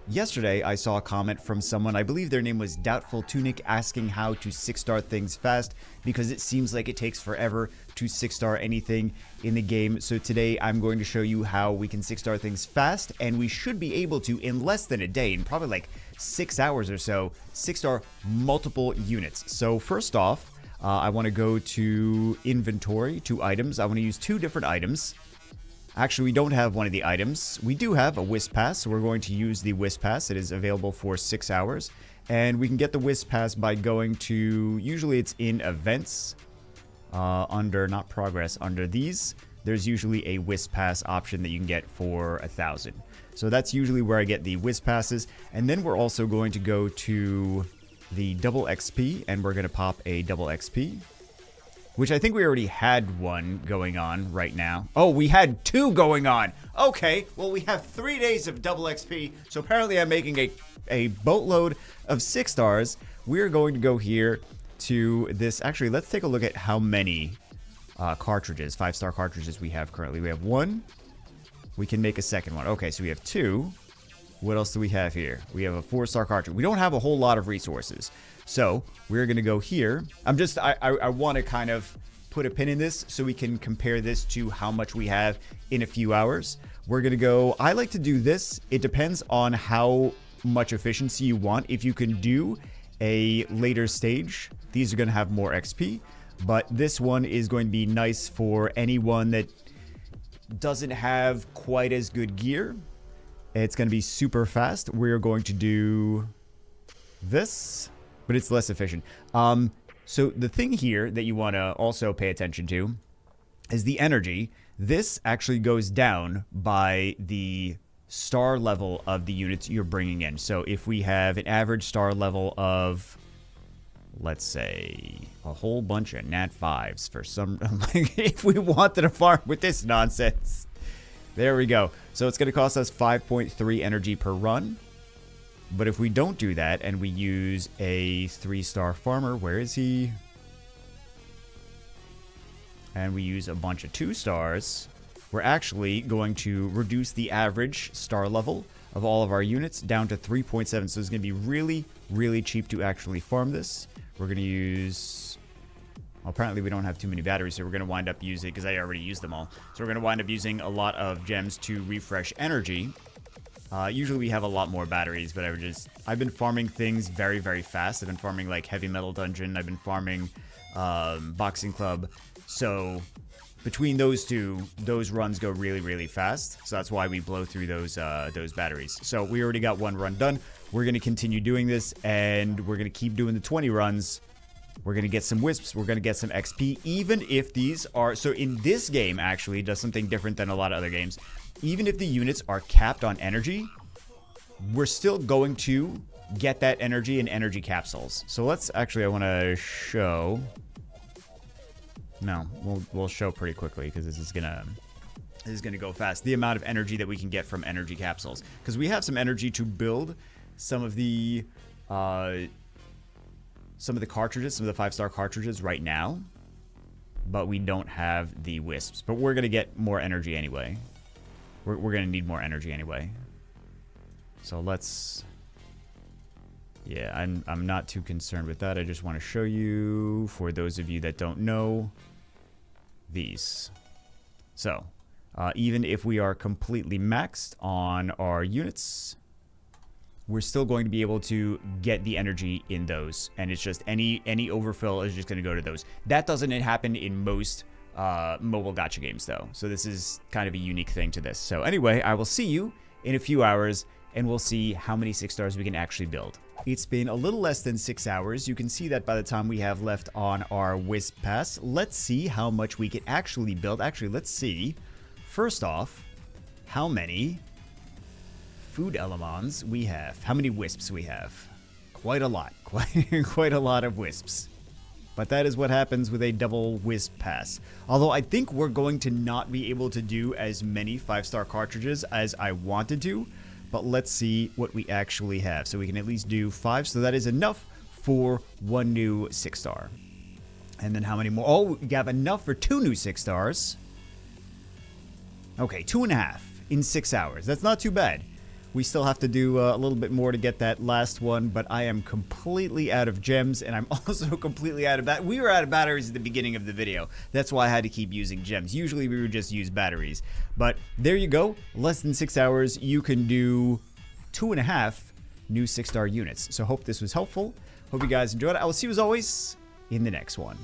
Yesterday, I saw a comment from someone, I believe their name was Doubtful Tunic, asking how to 6-star things fast because it seems like it takes forever to 6-star anything in the game. So today, I'm going to show you how we can 6-star things fast, and we should be able to, in less than a day, in probably like 6 hours or so, 6-star multiple units. So first off, I want to go to Inventory, to Items. I want to use 2 different items. Actually, we don't have one of the items. We do have a Wisp Pass, so we're going to use the Wisp Pass. It is available for 6 hours. And we can get the Wisp Pass by going to, usually it's in Events, under, not Progress, under these. There's usually a Wisp Pass option that you can get for 1,000. So that's usually where I get the Wisp Passes. And then we're also going to go to the double XP, and we're going to pop a double XP. Which I think we already had one going on right now. Oh, we had 2 going on. Okay, well, we have 3 days of double XP. So apparently I'm making a boatload of 6 stars. We're going to go here to this. Actually, let's take a look at how many cartridges, 5-star cartridges we have currently. We have 1. We can make a second one. Okay, so we have 2. What else do we have here? We have a 4-star cartridge. We don't have a whole lot of resources. So we're going to go here. I want to kind of put a pin in this so we can compare this to how much we have in a few hours. We're going to go, I like to do this. It depends on how much efficiency you want. If you can do a later stage, these are going to have more XP. But this one is going to be nice for anyone that doesn't have quite as good gear. It's going to be super fast. We're going to do this, but it's less efficient. So the thing here that you want to also pay attention to is the energy. This actually goes down by the star level of the units you're bringing in. So if we have an average star level of, let's say, a whole bunch of nat 5s for some, if we wanted to farm with this nonsense. There we go. So it's going to cost us 5.3 energy per run. But if we don't do that and we use a 3-star farmer, where is he? And we use a bunch of 2 stars, we're actually going to reduce the average star level of all of our units down to 3.7. So it's going to be really, really cheap to actually farm this. We're going to use... Well, apparently we don't have too many batteries, so we're going to wind up using, because I already used them all. So we're going to wind up using a lot of gems to refresh energy. Usually we have a lot more batteries, but I've been farming things very, very fast. I've been farming like Heavy Metal Dungeon. I've been farming Boxing Club. So between those two, those runs go really, really fast. So that's why we blow through those batteries. So we already got 1 run done. We're going to continue doing this, and we're going to keep doing the 20 runs. We're going to get some wisps. We're going to get some XP, even if these are... So in this game, actually, does something different than a lot of other games. Even if the units are capped on energy, we're still going to get that energy in energy capsules. So let's... Actually, I want to show... No, we'll show pretty quickly, because this is gonna go fast. The amount of energy that we can get from energy capsules. Because we have some energy to build some of the cartridges, some of the 5-star cartridges right now, but we don't have the wisps. But we're gonna get more energy anyway. We're gonna need more energy anyway. So let's... Yeah, I'm not too concerned with that. I just want to show you, for those of you that don't know, these. So, even if we are completely maxed on our units, we're still going to be able to get the energy in those, and it's just any overfill is just going to go to those. That doesn't happen in most mobile gacha games, though, so this is kind of a unique thing to this. So anyway, I will see you in a few hours, and we'll see how many 6 stars we can actually build. It's been a little less than 6 hours. You can see that by the time we have left on our Wisp Pass. Let's see how much we can actually build. Actually, let's see, first off, how many food elements we have. How many wisps we have. Quite a lot. Quite a lot of wisps. But that is what happens with a double Wisp Pass. Although I think we're going to not be able to do as many 5-star cartridges as I wanted to. But let's see what we actually have. So we can at least do 5. So that is enough for 1 new 6-star. And then how many more? Oh, we have enough for 2 new 6-stars. Okay, 2.5 in 6 hours. That's not too bad. We still have to do a little bit more to get that last one, but I am completely out of gems, and I'm also completely out of we were out of batteries at the beginning of the video. That's why I had to keep using gems. Usually we would just use batteries. But there you go. Less than 6 hours, you can do 2.5 new 6-star units. So hope this was helpful. Hope you guys enjoyed it. I will see you as always in the next one.